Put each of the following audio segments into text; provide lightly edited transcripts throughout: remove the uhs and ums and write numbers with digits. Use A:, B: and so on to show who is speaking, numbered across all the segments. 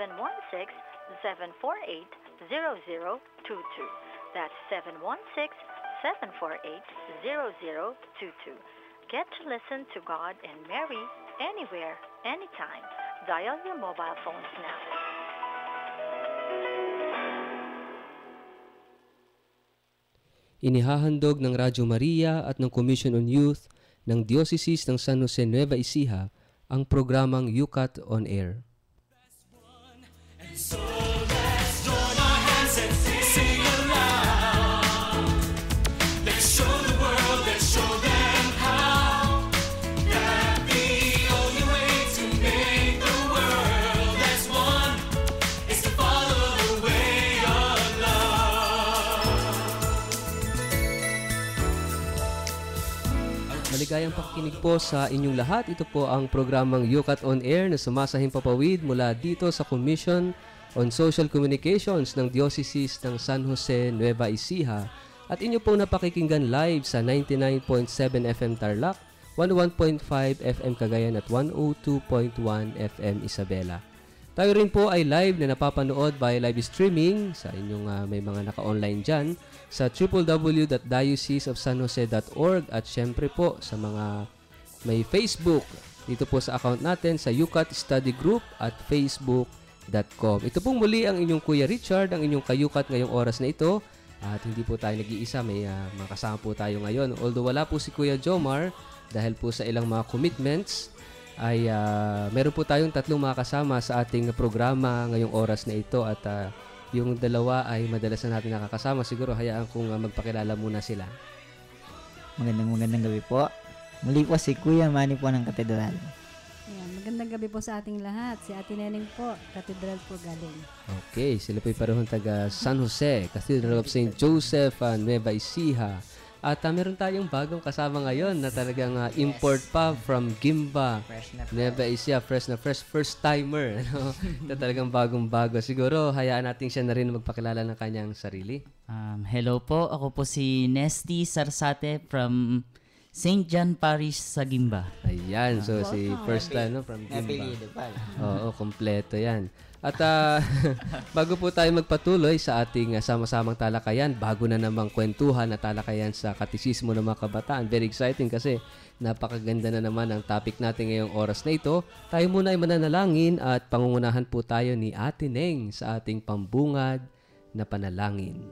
A: 716-748-0022. That's 716-748-0022. Get to listen to God and Mary anywhere, anytime. Dial your mobile phones now.
B: Inihahandog ng Radyo Maria at ng Commission on Youth ng Diocese ng San Jose Nueva Ecija ang programang UCAT on Air.
C: So let's join our hands and sing aloud. Let's show the world, let's show them how that the only way to make the world as one is to follow the way of love.
B: Maligayang pakikinig po sa inyong lahat. Ito po ang programang UCAT on Air na sumasahing papawid mula dito sa Commission on Social Communications ng Diocese ng San Jose Nueva Ecija. At inyo pong napakikinggan live sa 99.7 FM Tarlac, 101.5 FM Cagayan at 102.1 FM Isabela. Tayo rin po ay live na napapanood by live streaming sa inyong may mga naka-online dyan sa www.dioceseofsanjose.org at syempre po sa mga may Facebook. Dito po sa account natin sa UCAT Study Group at Facebook.com. Ito pong muli ang inyong Kuya Richard, ang inyong kayukat ngayong oras na ito. At hindi po tayo nag-iisa, may mga kasama po tayo ngayon. Although wala po si Kuya Jomar dahil po sa ilang mga commitments, ay meron po tayong tatlong mga kasama sa ating programa ngayong oras na ito. At yung dalawa ay madalas na natin nakakasama. Siguro hayaan kong magpakilala muna sila.
D: Magandang gabi po. Muli po si Kuya Manny po ng Katedral.
E: Ayan, magandang gabi po sa ating lahat. Si Ate Neneng po, Cathedral po galing.
B: Okay, sila po'y parehong taga San Jose, Cathedral of St. Joseph, Nueva Ecija. At meron tayong bagong kasama ngayon na talagang import pa from Gimba, Nueva Ecija, fresh na fresh, first timer. Ano? Na talagang bagong-bago. Siguro, hayaan natin siya na rin magpakilala ng kanyang sarili.
F: Hello po, ako po si Nesty Sarsate from St. John Parish sa Gimba.
B: Ayan, so si first time from Gimba. Oo, kompleto yan. At bago po tayo magpatuloy sa ating sama-samang talakayan, bago na namang kwentuhan na talakayan sa katisismo ng mga kabataan. Very exciting kasi napakaganda na naman ang topic natin ngayong oras na ito. Tayo muna ay mananalangin at pangungunahan po tayo ni Ate Neng sa ating pambungad na panalangin.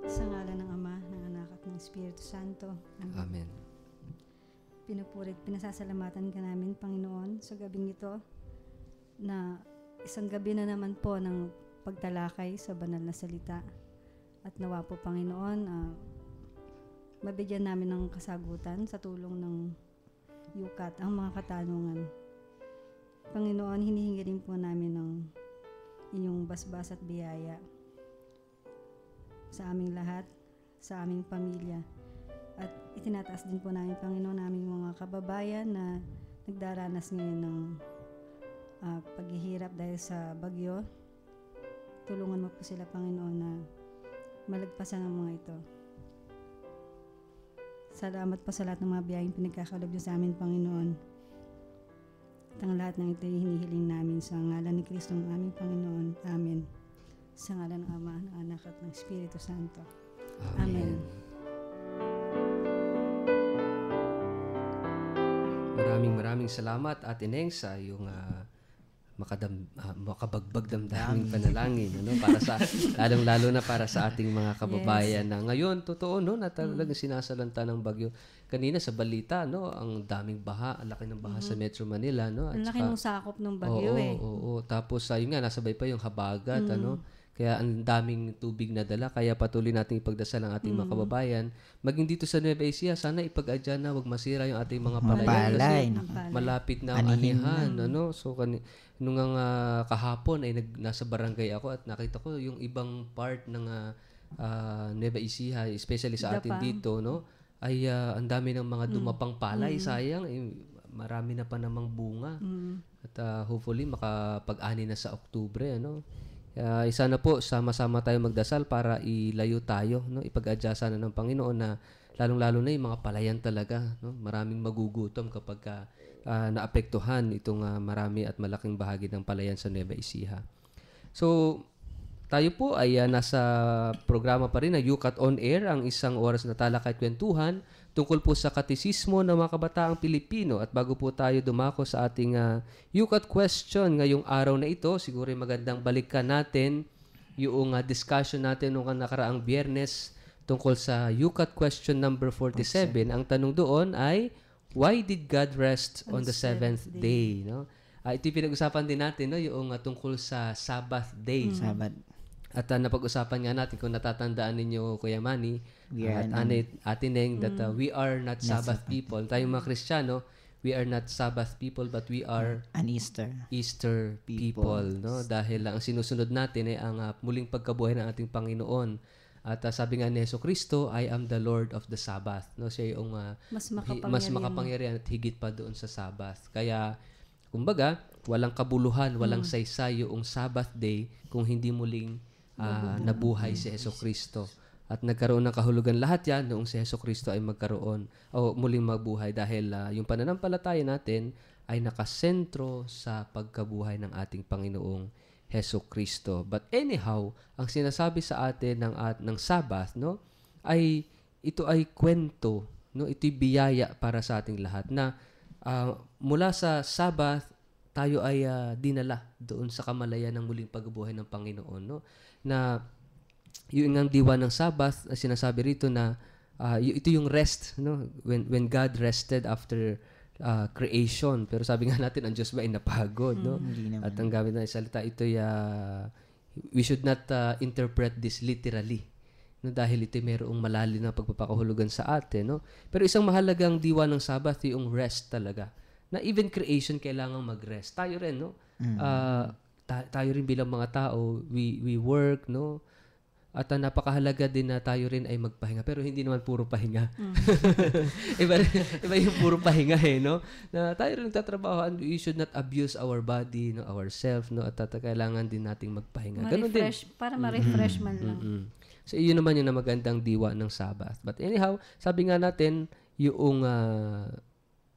E: Sa ngalan ng Ama, ng Anak at ng Espiritu Santo.
B: Amen.
E: Pinupurit, pinasasalamatan ka namin, Panginoon, sa gabing ito na isang gabi na naman po ng pagtalakay sa banal na salita. At nawa po, Panginoon, mabigyan namin ng kasagutan sa tulong ng UCAT ang mga katanungan. Panginoon, hinihingi rin po namin ng inyong basbas at biyaya sa aming lahat, sa aming pamilya. At itinataas din po namin, Panginoon, naming mga kababayan na nagdaranas ngayon ng paghihirap dahil sa bagyo. Tulungan mo po sila, Panginoon, na malagpasan ang mga ito. Salamat po sa lahat ng mga biyayang pinagkakalob niyo sa amin, Panginoon. At ang lahat ng ito hinihiling namin sa ngalan ni Kristo ng aming Panginoon. Amen. Sa ngalan ng Ama, ng Anak at ng Espiritu Santo. Amen.
B: Maraming salamat, Ate Neng, sa iyong makabagbag damdaming panalangin, ano, para sa lalong-lalo na para sa ating mga kababayan na ngayon totoo na talagang sinasalanta ng bagyo. Kanina sa balita, no, ang daming baha, ang laki ng baha sa Metro Manila, no. At
E: ang laki ng sakop ng bagyo.
B: Oo. Tapos yun nga, nasabay pa yung habagat, ano. Kaya ang daming tubig na dala. Kaya patuloy natin ipagdasal ang ating mga kababayan. Maging dito sa Nueva Ecija, sana ipag-adya na, wag masira yung ating mga palayan. Kasi malapit na ang anihan. Ano? So, nung kahapon ay nasa barangay ako at nakita ko yung ibang part ng Nueva Ecija, especially sa atin dito, no? Ay ang dami ng mga dumapang palay. Sayang, marami na pa namang bunga. At hopefully, makapag-ani na sa Oktubre, ano? Isa na po, sama-sama tayo magdasal para ilayo tayo, no? Ipag-adyasan na ng Panginoon na lalong-lalo na yung mga palayan talaga, no? Maraming magugutom kapag naapektuhan itong marami at malaking bahagi ng palayan sa Nueva Ecija. So, tayo po ay nasa programa pa rin na UCAT On Air, ang isang oras na talakay at kwentuhan tungkol po sa katisismo ng mga kabataang Pilipino. At bago po tayo dumako sa ating UCAT question ngayong araw na ito, siguro magandang balikan natin yung discussion natin noong nakaraang Biyernes tungkol sa UCAT question number 47. Ang tanong doon ay, why did God rest on the seventh day? No? Ito yung pinag-usapan din natin, no? Yung tungkol sa Sabbath day.
D: Sabbath.
B: At napag-usapan nga natin kung natatandaan ninyo, Kuya Manny, at Ate Neng, that we are not Sabbath people. Tayong mga Kristiyano, we are not Sabbath people, but we are
D: An Easter
B: people. No? Dahil ang sinusunod natin ay ang muling pagkabuhay ng ating Panginoon. At sabi nga ni Jesucristo, I am the Lord of the Sabbath. No? Siya yung mas makapangyarihan at higit pa doon sa Sabbath. Kaya, kumbaga, walang kabuluhan, walang saysay yung Sabbath day kung hindi muling nabuhay si Jesucristo. At nagkaroon ng kahulugan lahat yan noong si Jesucristo ay magkaroon o muling mabuhay dahil yung pananampalataya natin ay nakasentro sa pagkabuhay ng ating Panginoong Jesucristo. But anyhow, ang sinasabi sa atin ng Sabbath, no, ay ito ay kwento, no, ito'y biyaya para sa ating lahat na mula sa Sabbath tayo ay dinala doon sa kamalayan ng muling pagbuhay ng Panginoon, no? Na yung ang diwa ng Sabbath, sinasabi rito na ito yung rest, no? When God rested after creation. Pero sabi nga natin, ang Diyos ba ay napagod, no? At ang gamit na salita, ito we should not interpret this literally, no? Dahil ito merong malalim na pagpapakahulugan sa atin, no? Pero isang mahalagang diwa ng Sabbath yung rest talaga. Na even creation kailangan mag-rest. Tayo rin, no? Tayo rin bilang mga tao, we work, no? At napakahalaga din na tayo rin ay magpahinga. Pero hindi naman puro pahinga. iba yung puro pahinga, no? Na tayo rin nagtatrabaho and we should not abuse our body, no, ourselves, no? At kailangan din nating magpahinga. Ganun din.
E: Para ma-refresh man lang.
B: So, iyon naman yung magandang diwa ng Sabbath. But anyhow, sabi nga natin, yung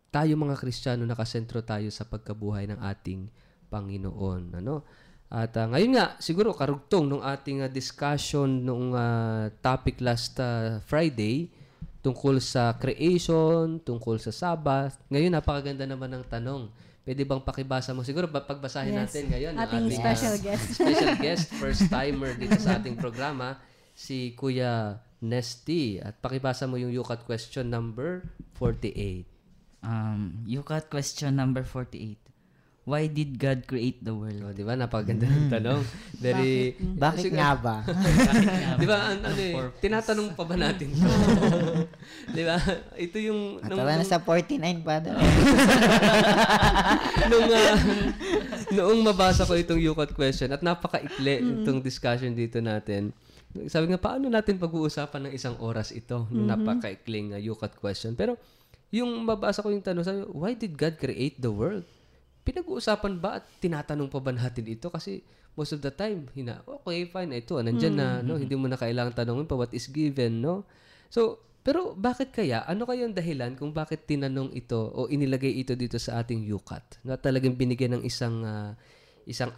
B: tayo mga Kristiyano, nakasentro tayo sa pagkabuhay ng ating Panginoon. Ano? At ngayon nga, siguro karugtong nung ating discussion nung topic last Friday tungkol sa creation, tungkol sa Sabbath. Ngayon, napakaganda naman ng tanong. Pwede bang pakibasa mo? Siguro pagbasahin natin ngayon ang
E: ating special guest.
B: Special guest, first timer dito sa ating programa, si Kuya Nesty. At pakibasa mo yung UCAT question number 48.
F: UCAT question number 48. Why did God create the world?
B: Oh, di ba? Napakaganda ng tanong. Very...
D: Bakit nga ba?
B: Di ba? Tinatanong pa ba natin to? Di ba? Ito yung...
D: Matawa na sa 49 pa.
B: Noong mabasa ko itong UCAT question at napakaikli itong discussion dito natin, sabi nga, paano natin pag-uusapan ng isang oras ito? Napakaikling UCAT question. Pero yung mabasa ko yung tanong, sabi, why did God create the world? Pinag-uusapan ba at tinatanong pa ba natin ito? Kasi most of the time, okay, fine, ito, nandyan na, no? Hindi mo na kailangan tanongin pa what is given, no? So, pero bakit kaya? Ano kaya ang dahilan kung bakit tinanong ito o inilagay ito dito sa ating UCAT? Na talagang binigyan ng isang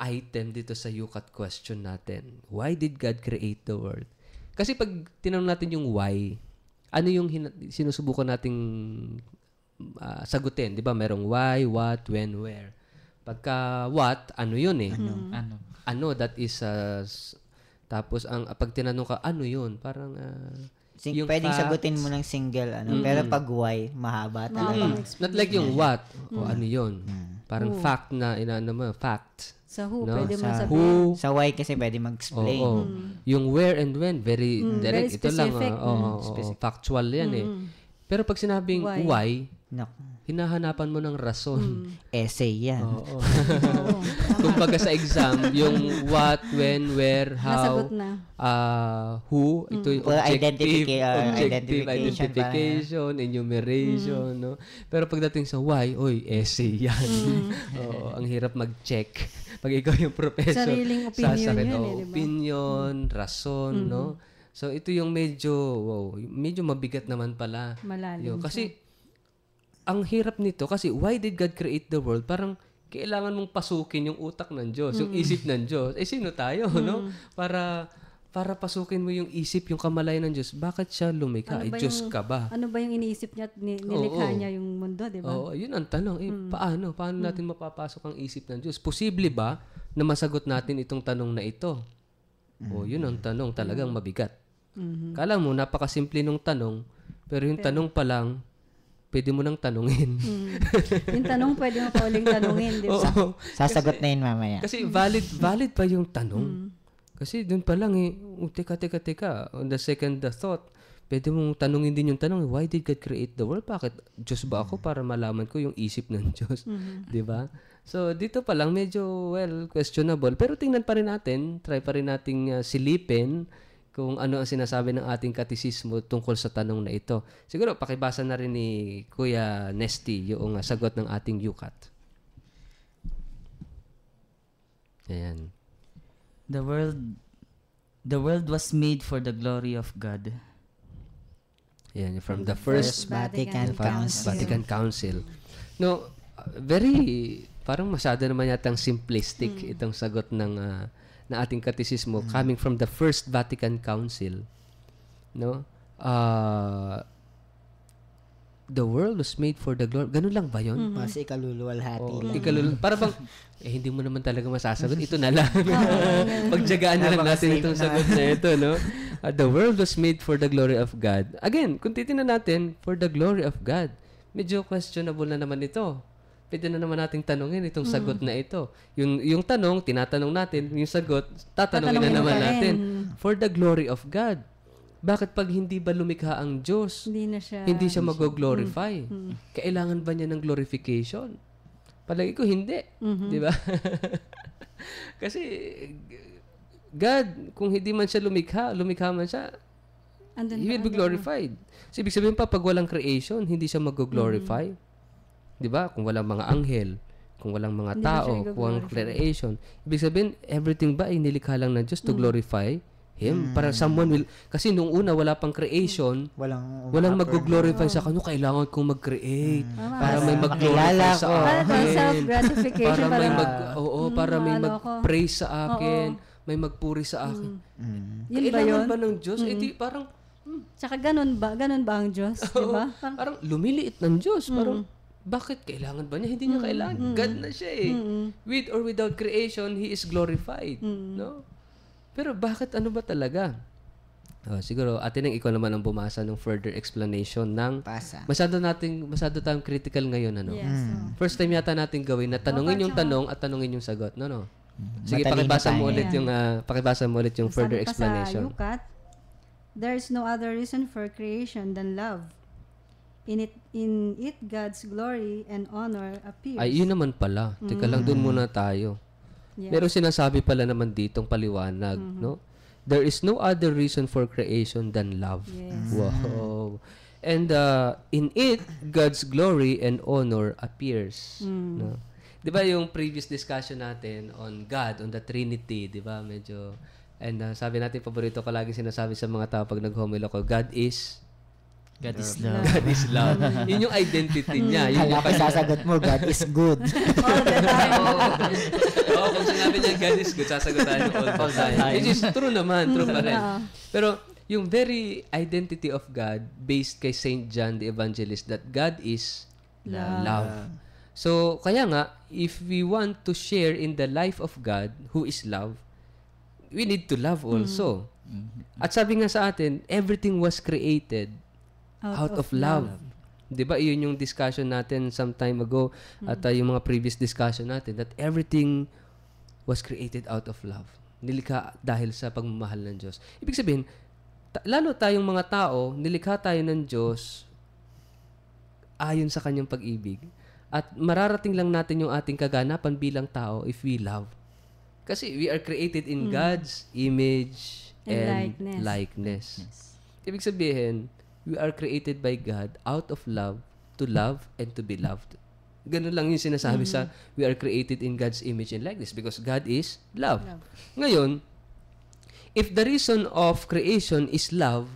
B: item dito sa UCAT question natin. Why did God create the world? Kasi pag tinanong natin yung why, ano yung sinusubukan nating sagutin? Di ba? Merong why, what, when, where. Pagka what, ano yun eh? Ano, that is, tapos pag tinanong ka, ano yun? Parang, yung
D: pwedeng
B: facts,
D: sagutin mo ng single, pero pag why, mahaba talaga.
B: Not like yung what, o ano yun? Parang fact na, fact.
E: Sa who,
B: no?
E: pwede mo
B: Sa
E: sabihin.
B: who,
D: Sa why kasi pwede mag-explain.
B: Yung where and when, very direct.
E: very
B: Ito lang,
E: specific.
B: factual yan eh. Pero pag sinabing why,
D: Nako.
B: hinahanapan mo ng rason.
D: Essay yan.
B: Oo. Kumbaga sa exam, yung what, when, where, how,
E: Nasagot na.
B: who, ito yung
D: Well,
B: objective
D: identification,
B: identification, enumeration, no? Pero pagdating sa why, essay yan. Oo, ang hirap mag-check. Pag ikaw yung professor,
E: Sariling opinion
B: sasakit,
E: yun diba?
B: opinion, rason, no? So ito yung medyo mabigat naman pala.
E: Malalim
B: Kasi ang hirap nito kasi why did God create the world? Parang kailangan mong pasukin yung utak ng Diyos, yung isip ng Diyos. Sino tayo, no? Para pasukin mo yung isip, yung kamalayan ng Diyos. Bakit siya lumikha? Diyos ka ba?
E: Ano ba yung iniisip niya at nilikha niya yung mundo, di ba?
B: Oo, yun ang tanong. Paano? Paano natin mapapasok ang isip ng Diyos? Posible ba na masagot natin itong tanong na ito? Yun ang tanong talagang mabigat. Kala mo, napakasimple nung tanong, pero yung tanong pa lang, pwede mo nang tanungin.
E: Yung tanong pwede mo pa uling tanungin, di ba?
B: Oo.
D: Sasagot na yun mamaya.
B: Kasi valid pa yung tanong. Kasi dun pa lang teka. On the second thought, pwede mong tanungin din yung tanong, why did God create the world? Bakit Diyos ba ako para malaman ko yung isip ng Diyos? Di ba? So, dito pa lang medyo, questionable. Pero tingnan pa rin natin, try pa rin nating silipin kung ano ang sinasabi ng ating katisismo tungkol sa tanong na ito. Siguro, pakibasa na rin ni Kuya Nesty yung sagot ng ating UCAT. Ayan.
F: The world was made for the glory of God.
B: Ayan, from the first
D: Vatican Council.
B: Vatican Council. No, parang masyado naman yatang simplistic itong sagot ng na ating katisismo coming from the First Vatican Council. No? The world was made for the glory. Ganun lang ba yun?
D: Kasi ikaluluwalhati lang.
B: Para bang, hindi mo naman talaga masasagot. Ito na lang. Pagtyagaan na lang natin itong sagot na ito, no? The world was made for the glory of God. Again, kung titingnan natin, for the glory of God, medyo questionable na naman ito. Pwede na naman nating tanungin itong sagot na ito. Yung tanong, tinatanong natin. Yung sagot, tatanungin na naman natin. For the glory of God. Bakit pag hindi ba lumikha ang Diyos, hindi siya mag-glorify? Kailangan ba niya ng glorification? Palagi ko, hindi. Di ba? Kasi, God, kung hindi man siya lumikha man siya, He will be glorified. So, ibig sabihin pa, pag walang creation, hindi siya mag-glorify. Di ba? Kung walang mga anghel, kung walang mga tao, kung walang creation. Ibig sabihin, everything ba ay nilikha lang ng Diyos to glorify Him? Para someone will, kasi nung una, wala pang creation, walang mag-glorify sa kanya, kailangan kong mag-create. Para may mag-glorify sa akin.
E: Para self-gratification.
B: Para may mag-praise sa akin, may magpuri sa akin. Kailangan ba ng Diyos? Di parang,
E: Tsaka ganun ba ang Diyos? Diba?
B: Parang lumiliit ng Diyos. Parang, bakit kailangan ba niya? Hindi niya kailangan. God na siya With or without creation, He is glorified. No? Pero bakit ano ba talaga? Siguro, atin ang ikaw naman ang bumasa ng further explanation ng masyado tayong critical ngayon.
E: Yes.
B: First time yata natin gawin na tanungin yung tanong at tanungin yung sagot. No? Sige, pakibasa mo ulit yung further explanation.
E: Sa UCAT, there is no other reason for creation than love. In it God's glory and honor appears.
B: Ay, yun naman pala. Teka lang, doon muna tayo.
E: Yes.
B: Meron sinasabi pala naman ditong paliwanag, no? There is no other reason for creation than love.
E: Yes.
B: Wow. And in it, God's glory and honor appears. No? Di ba yung previous discussion natin on God, on the Trinity, di ba? Medyo, and sabi natin, paborito ko lagi sinasabi sa mga tao pag nag-homily ako, God is
F: love.
B: God is love. Yun yung identity niya. Yun
D: Hala ko sasagot mo, God is good.
B: Oo, kung sinabi niya God is good, sasagutan yung all the time. Which is true naman, true pa rin. Pero yung very identity of God based kay Saint John the Evangelist that God is love. So, kaya nga, if we want to share in the life of God, who is love, we need to love also. At sabi nga sa atin, everything was created out of love. 'Di ba? Iyon yung discussion natin some time ago at yung mga previous discussion natin that everything was created out of love. Nilikha dahil sa pagmamahal ng Diyos. Ibig sabihin, lalo tayong mga tao, nilikha tayo ng Diyos ayon sa kanyang pag-ibig. At mararating lang natin yung ating kaganapan bilang tao if we love. Kasi we are created in God's image and likeness. Ibig sabihin, we are created by God out of love, to love, and to be loved. Ganun lang yung sinasabi sa we are created in God's image and likeness because God is love. Ngayon, if the reason of creation is love,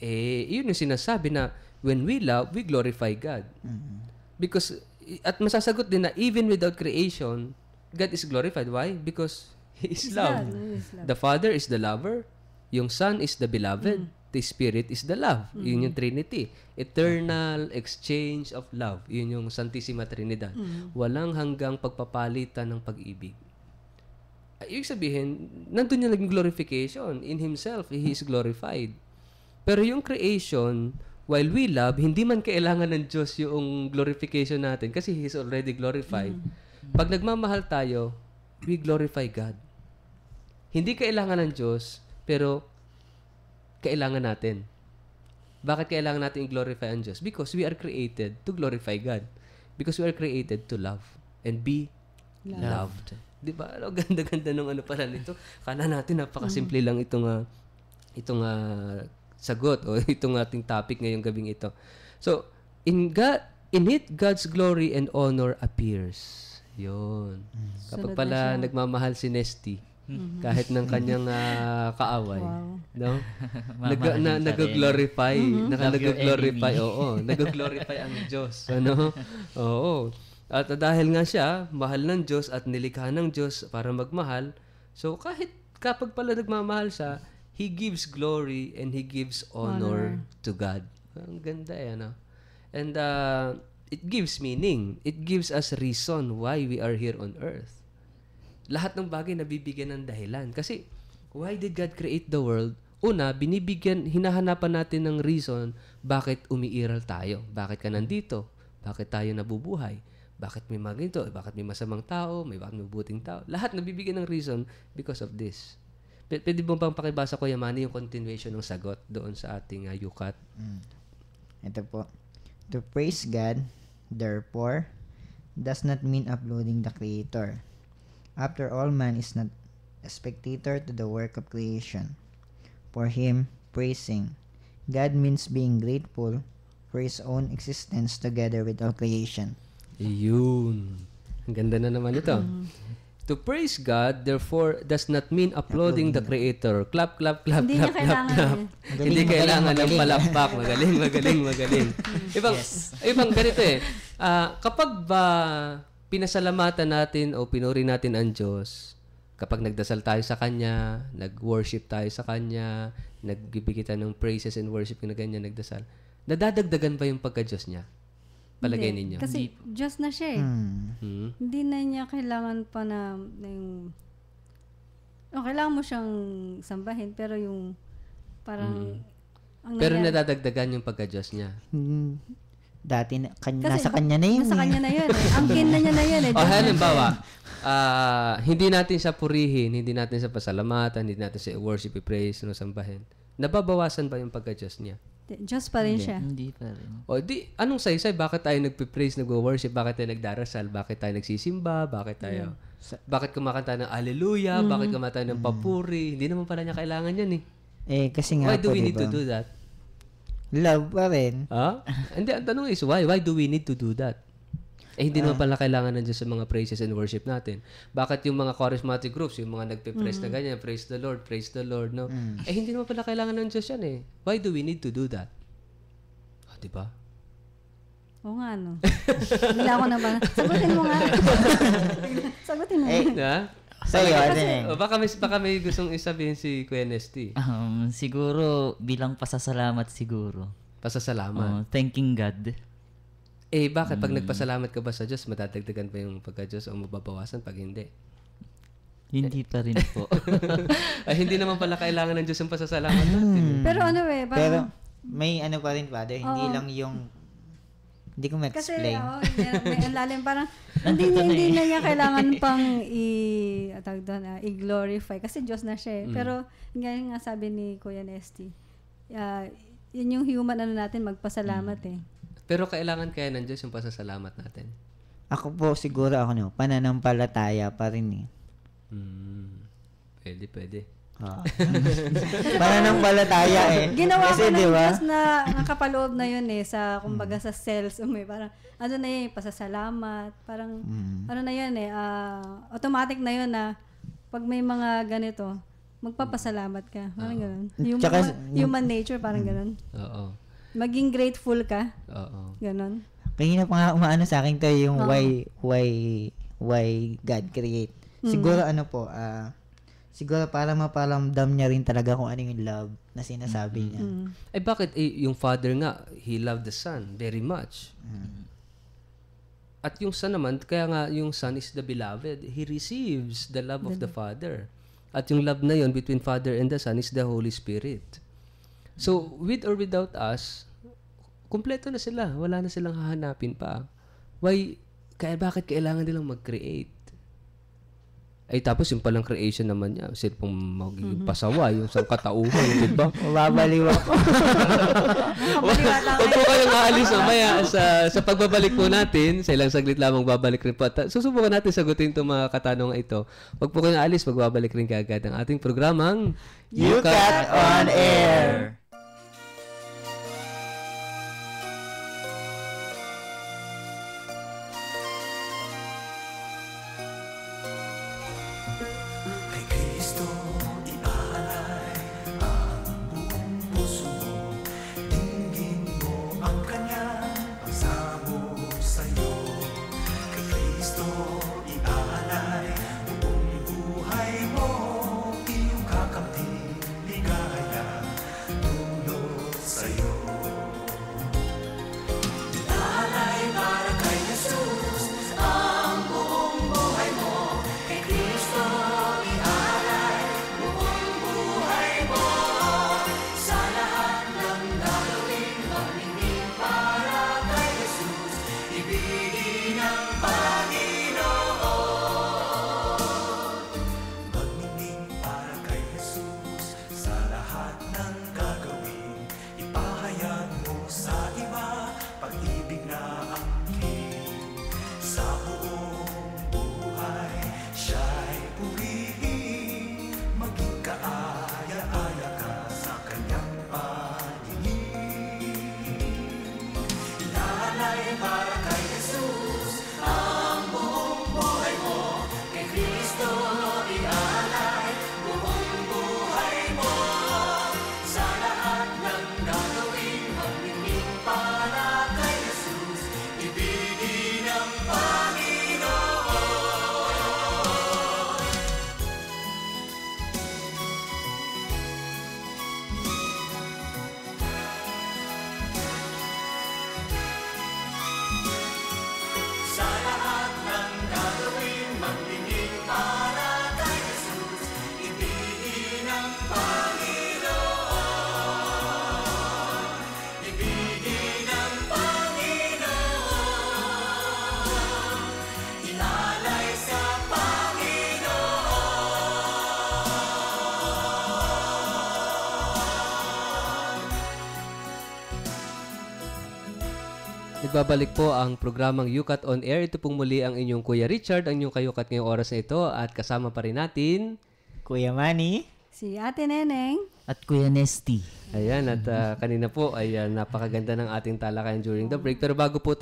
B: yun yung sinasabi na when we love, we glorify God. Because, at masasagot din na even without creation, God is glorified. Why? Because He is love. The Father is the lover. Yung Son is the beloved. The Spirit is the love. Yun yung Trinity. Eternal exchange of love. Yun yung Santissima Trinidad. Walang hanggang pagpapalitan ng pag-ibig. Ibig sabihin, nandun yung naging glorification. In Himself, He is glorified. Pero yung creation, while we love, hindi man kailangan ng Diyos yung glorification natin kasi He is already glorified. Pag nagmamahal tayo, we glorify God. Hindi kailangan ng Diyos, pero kailangan natin. Bakit kailangan natin i-glorify ang Diyos? Because we are created to glorify God. Because we are created to love and be loved. Di ba? Ganda-ganda nung pala nito. Kala natin napakasimple lang itong sagot o itong ating topic ngayong gabing ito. So, in it, God's glory and honor appears. Yun. Kapag pala nagmamahal si Nesty, kahit ng kanyang kaaway, no? Nag-glorify, nag-glorify, nag-glorify ang Diyos, ano? Oo. At dahil nga siya, mahal ng Diyos at nilikha ng Diyos para magmahal, so kahit kapag pala nagmamahal siya, He gives glory and He gives honor to God. Ang ganda yan, no? And it gives meaning. It gives us reason why we are here on earth. Lahat ng bagay nabibigyan ng dahilan. Kasi, why did God create the world? Una, hinahanapan natin ng reason bakit umiiral tayo. Bakit ka nandito? Bakit tayo nabubuhay? Bakit may mga ganito? Bakit may masamang tao? Bakit may mabuting tao? Lahat nabibigyan ng reason because of this. Pwede mo bang pakibasa ko, Yamani, yung continuation ng sagot doon sa ating yukat?
D: Ito po. To praise God, therefore, does not mean uploading the Creator. After all, man is not a spectator to the work of creation. For him, praising God means being grateful for his own existence together with all creation.
B: Yun. Ang ganda na naman ito. To praise God, therefore, does not mean uploading the Creator. Clap, clap, clap,
E: Hindi
B: clap,
E: niya
B: clap,
E: kailangan
B: clap. Hindi kailangan ng
D: magaling.
B: palakpak. Magaling. Ibang ganito kapag ba pinasalamatan natin o pinuri natin ang Diyos, kapag nagdasal tayo sa Kanya, nag-worship tayo sa Kanya, nagbibigay tayo ng praises and worship na ganyan, nagdasal, nadadagdagan ba yung pagka-Diyos niya? Palagay ninyo?
E: Kasi Diyos na siya eh. Hindi na niya kailangan pa na yung... kailangan mo siyang sambahin, pero yung parang...
B: Pero nadadagdagan yung pagka-Diyos niya.
D: Dati, nasa kanya na yun.
E: Nasa kanya na yun eh. Angkin na niya na yun eh.
B: Halimbawa, hindi natin siya purihin, hindi natin siya pasalamatan, hindi natin siya worship, praise, sambahin. Nababawasan ba yung pagka-Diyos niya?
E: Diyos pa rin siya.
F: Hindi pa rin.
B: O anong saysay? Bakit tayo nagpe-praise, nagwo-worship? Bakit tayo nagdarasal? Bakit tayo nagsisimba? Bakit kumakanta ng Alleluia? Bakit kumanta ng papuri? Hindi naman pala niya kailangan yan eh.
D: Kasi nga
B: Why do
D: po,
B: we need
D: diba?
B: to do that?
D: Love pa rin.
B: Hindi, ang tanong is why? Why do we need to do that? Hindi naman pala kailangan ng Diyos sa mga praises and worship natin. Bakit yung mga charismatic groups, yung mga nagpe-praise na ganyan, praise the Lord, no? Hindi naman pala kailangan ng Diyos yan eh. Why do we need to do that? Diba?
E: Oo nga, no. Bigla ako na ba? Sagutin mo nga. Sagutin mo.
D: Sa'yo,
B: baka may gustong isabihin si Kuya Nesty.
F: Siguro, bilang pasasalamat siguro.
B: Pasasalamat.
F: Thanking God.
B: Bakit? Pag nagpasalamat ka ba sa Diyos, madadagdagan ba yung pagka-Diyos o mababawasan pag hindi?
F: Hindi pa rin po.
B: Hindi naman pala kailangan ng Diyos yung pasasalamat natin.
E: Pero
D: pero may pa rin, Father. Hindi lang yung... Hindi ko
E: kasi,
D: ma-explain.
E: may lalim. Parang, hindi na niya kailangan pang i-glorify. Kasi Diyos na siya eh. Pero, nga sabi ni Kuya Nesty, yun yung human natin, magpasalamat eh.
B: Pero kailangan kaya ng Diyos yung pasasalamat natin?
D: Ako po, siguro pananampalataya pa rin eh.
B: Pwede.
D: Pananampalataya eh.
E: Ginawa
D: Kasi,
E: ko ng
D: diba?
E: Diyos na nakapaloob na yun eh, sa, kumbaga sa cells, parang, na yun, pasasalamat, parang, na yun eh, automatic na yun na, pag may mga ganito, magpapasalamat ka. Parang ganun.
D: Tsaka-
E: Human nature, parang ganun.
B: Oo.
E: Maging grateful ka.
B: Oo.
E: Ganun.
D: Kanina pa nga umaano sa akin to yung why God create. Siguro siguro para maparamdam niya rin talaga kung ano yung love na sinasabi niya.
B: Eh bakit yung Father nga, He loved the Son very much. At yung Son naman, kaya nga yung Son is the beloved. He receives the love of the Father. At yung love na yon between Father and the Son is the Holy Spirit. So, with or without us, kumpleto na sila. Wala na silang hahanapin pa. Bakit kailangan nilang mag-create? Ay tapos yung palang creation naman niya, sila pong magiging pasawa, yung sa katauhan, di ba?
D: Mababaliw ako.
B: Huwag po kayong aalis mamaya sa pagbabalik po natin, sa ilang saglit lamang babalik rin po. At susubukan natin sagutin itong mga katanungan ito. Huwag po kayong aalis, magbabalik rin kaagad ang ating programang
D: UCAT on Air!
C: Kay Kristo iaalay ang buong puso mo. Dinggin mo ang kanyang pagsamo sa'yo. Kay Kristo iaalay buong buhay mo. Iyong kakamting ligaya dulot sa'yo. Iaalay para kay Jesus ang buong buhay mo. Kay Kristo ialay buong buhay mo. Sa lahat ng gagawin, magnining para kay Jesus. Ibigin ang Panginoon. Magnining para kay Jesus. Sa lahat ng gagawin, ipahayag mo sa iba pag-ibig na angkin. Sa buong buhay, siya'y purihin. Maging kaaya-aya ka sa kanyang paningin. Ilalay para kay Jesus ang buong buhay mo. Kay Kristo ialay buong buhay mo. Sa lahat ng gagawin, magnining para kay Jesus. Ibigin ang Panginoon. Sa lahat ng gagawin, magnining para kay Jesus. Ibigin ang Panginoon. Ibigin ang Panginoon. Ilalay sa
B: Nagbabalik po ang programang UCAT on Air. Ito pong muli ang inyong Kuya Richard, ang inyong kayukat ngayong oras na ito. At kasama pa rin natin.
D: Kuya Manny,
E: Si Ate Neneng.
F: At Kuya Nesty.
B: Ayan, at kanina po ay napakaganda ng ating talakayan during the break. Pero bago po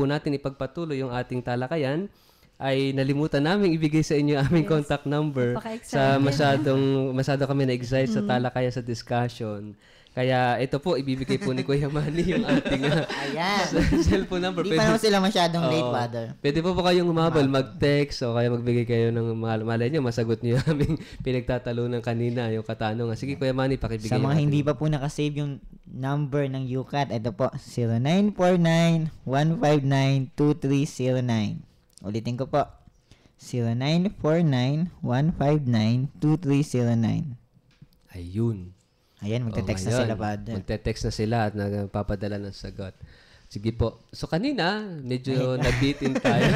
B: natin ipagpatuloy yung ating talakayan, ay nalimutan namin ibigay sa inyo aming contact number sa masyado kami na-excite sa talakayan sa discussion. Kaya ito po, ibibigay po ni Kuya Manny yung ating
D: ayan.
B: cellphone number.
D: Hindi pa naman sila masyadong late,
B: Oo.
D: Father.
B: Pwede po kayong humabol, mag-text o kaya magbigay kayo ng malay nyo, masagot nyo yung aming pinagtatalunan kanina, yung katanungan. Sige, Kuya Manny, pakibigay
D: Sa mga
B: yung
D: hindi pa po nakasave yung number ng UCAT, ito po, 0949-159-2309. Ulitin ko po, 0949-159-2309.
B: Ayun.
D: Ayan, magte-text na
B: ngayon,
D: sila, Father.
B: Magte-text na sila at nagpapadala ng sagot. Sige po. So kanina, medyo nabitin tayo.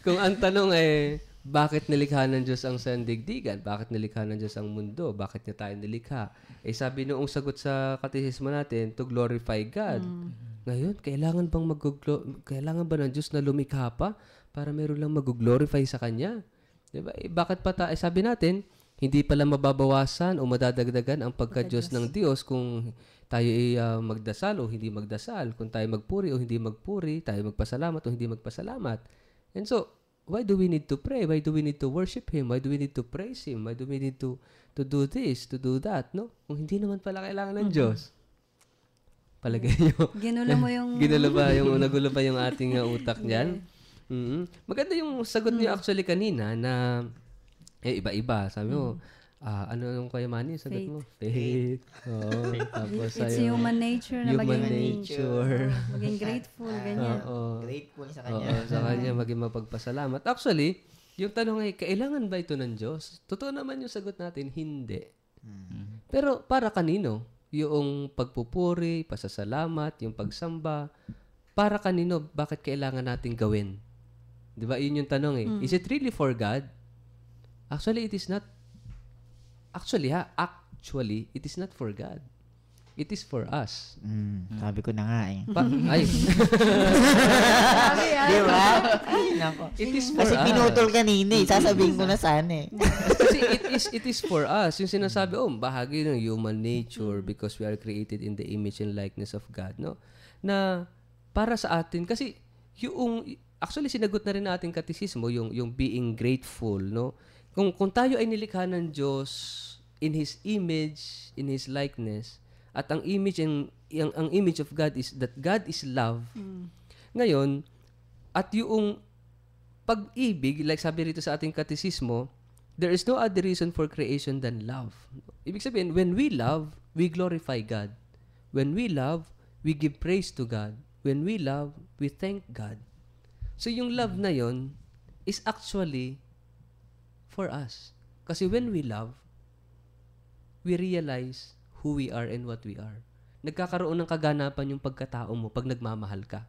B: Kung ang tanong ay, bakit nilikha ng Diyos ang sandigdigan? Bakit nilikha ng Diyos ang mundo? Bakit niya tayo nilikha? Eh sabi noong sagot sa katekismo natin, to glorify God. Ngayon, kailangan ba ng Diyos na lumikha pa para meron lang mag-glorify sa Kanya? Diba? Eh, bakit pa tayo? Sabi natin, hindi pala mababawasan o madadagdagan ang pagka-Diyos ng Diyos kung tayo ay magdasal o hindi magdasal, kung tayo magpuri o hindi magpuri, tayo magpasalamat o hindi magpasalamat. And so, why do we need to pray? Why do we need to worship Him? Why do we need to praise Him? Why do we need to do this, to do that, no? Kung hindi naman pala kailangan ng Diyos. Palagay nyo.
E: Ginulo mo yung...
B: Nagulo pa yung ating utak niyan. Maganda yung sagot niyo actually kanina na iba-iba. Sabi mo, ano yung Kuya Manny? Sagot mo? Faith. Oo. Tapos
E: It's human nature na
B: human
E: maging,
B: nature.
E: maging grateful, ganyan.
B: Oo.
D: Grateful sa
B: Oo,
D: kanya.
B: sa kanya maging mapagpasalamat. Actually, yung tanong ay, kailangan ba ito ng Diyos? Totoo naman yung sagot natin, hindi. Pero para kanino? Yung pagpupuri, pasasalamat, yung pagsamba, para kanino, bakit kailangan natin gawin? Di ba? Yun yung tanong eh. Is it really for God? Actually, it is not. Actually, it is not for God. It is for us.
D: Sabi ko na nga eh.
B: Ay.
D: Di ba? Ay, nako.
B: It is for
D: Kasi
B: us.
D: pinutol kanina eh. Sasabihin ko na sana eh.
B: Kasi it is for us. Yung sinasabi, bahagi ng human nature because we are created in the image and likeness of God, no? Na para sa atin, kasi actually sinagot na rin natin katisismo, yung being grateful, no? Kung tayo ay nilikha ng Diyos in His image, in His likeness, at ang image of God is that God is love. Ngayon, at yung pag-ibig, like sabi rito sa ating katisismo, there is no other reason for creation than love. Ibig sabihin, when we love, we glorify God. When we love, we give praise to God. When we love, we thank God. So yung love na yon is actually for us. Kasi when we love, we realize who we are and what we are. Nagkakaroon ng kaganapan yung pagkatao mo pag nagmamahal ka.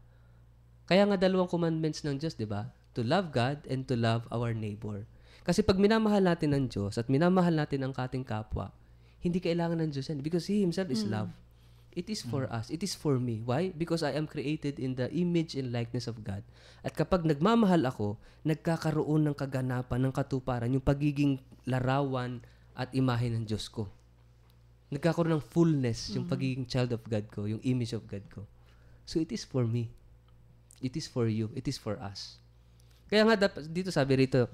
B: Kaya nga 2 commandments ng Diyos, di ba? To love God and to love our neighbor. Kasi pag minamahal natin ng Diyos at minamahal natin ang ating kapwa, hindi kailangan ng Diyos yan because He Himself is love. It is for us. It is for me. Why? Because I am created in the image and likeness of God. At kapag nagmamahal ako, nagkakaroon ng kaganapan, ng katuparan, yung pagiging larawan at imahe ng Diyos ko. Nagkakaroon ng fullness, yung pagiging child of God ko, yung image of God ko. So it is for me. It is for you. It is for us. Kaya nga, dito sabi rito,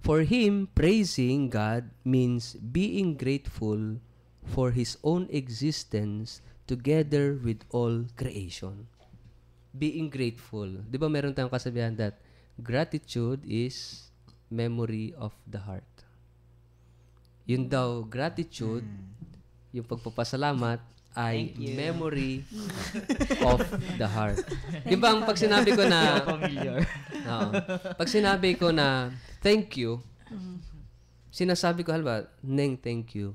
B: for Him, praising God means being grateful for His own existence together with all creation. Being grateful. Di ba meron tayong kasabihan that gratitude is memory of the heart. Yun daw, gratitude, yung pagpapasalamat, ay memory of the heart. Di ba, pag sinabi ko na, pag sinabi ko na, thank you, sinasabi ko, halba, Neng, thank you.